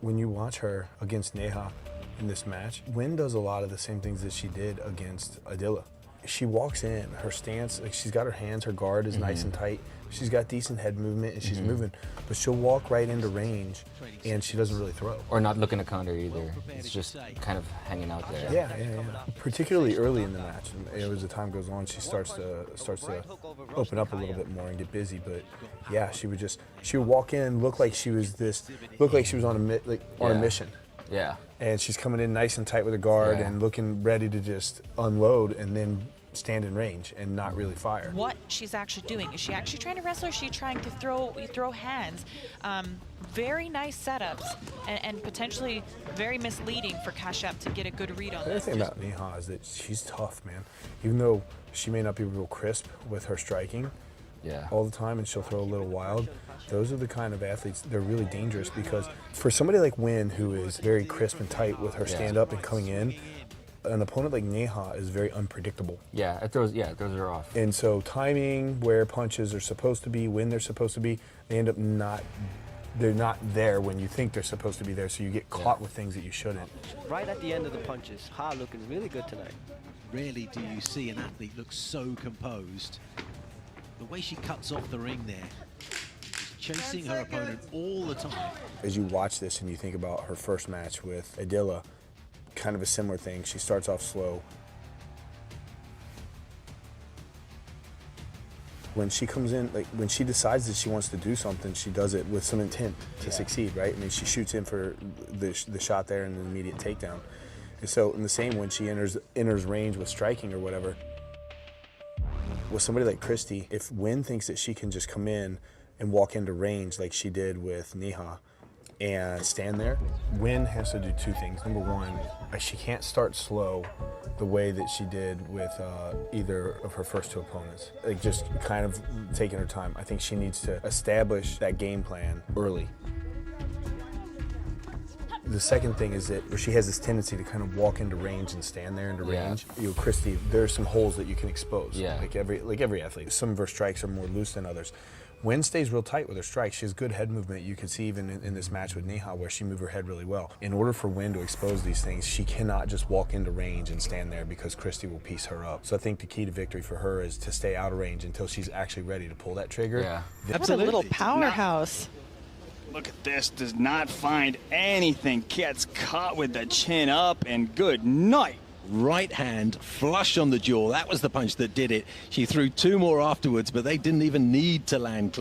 When you watch her against Neha in this match, Wynn does a lot of the same things that she did against Adila. She walks in, her stance, like she's got her hands, her guard is nice and tight. She's got decent head movement and she's moving, but she'll walk right into range and she doesn't really throw. Or not looking to counter either. It's just kind of hanging out there. Yeah. Particularly early in the match, and as the time goes on, she starts to open up a little bit more and get busy. But yeah, she would walk in, look like she was on a mission. Yeah. And she's coming in nice and tight with her guard and looking ready to just unload and then stand in range and not really fire. What she's actually doing, is she actually trying to wrestle, or is she trying to throw hands? Very nice setups and potentially very misleading for Kashyap to get a good read on this. The thing about Neha is that she's tough, man. Even though she may not be real crisp with her striking all the time and she'll throw a little wild, those are the kind of athletes, they're really dangerous because for somebody like Wynn, who is very crisp and tight with her stand-up and coming in, an opponent like Neha is very unpredictable. It throws her off. And so timing, where punches are supposed to be, when they're supposed to be, they end up they're not there when you think they're supposed to be there, so you get caught with things that you shouldn't. Right at the end of the punches, Ha looking really good tonight. Rarely do you see an athlete look so composed. The way she cuts off the ring there, chasing her opponent all the time. As you watch this and you think about her first match with Adila, kind of a similar thing. She starts off slow. When she comes in, like when she decides that she wants to do something, she does it with some intent to succeed, right? I mean, she shoots in for the shot there and an immediate takedown. And so in the same, when she enters range with striking or whatever, with somebody like Christy, if Wynn thinks that she can just come in and walk into range like she did with Neha and stand there, Wynn has to do two things. Number one, she can't start slow the way that she did with either of her first two opponents. Like just kind of taking her time. I think she needs to establish that game plan early. The second thing is that she has this tendency to kind of walk into range and stand there into range. You know, Christy, there's some holes that you can expose. Like every athlete. Some of her strikes are more loose than others. Wynn stays real tight with her strikes. She has good head movement. You can see even in this match with Neha where she moved her head really well. In order for Wynn to expose these things, she cannot just walk into range and stand there because Christy will piece her up. So I think the key to victory for her is to stay out of range until she's actually ready to pull that trigger. What a little powerhouse. Look at this, does not find anything, gets caught with the chin up, and good night. Right hand flush on the jaw. That was the punch that did it. She threw two more afterwards, but they didn't even need to land.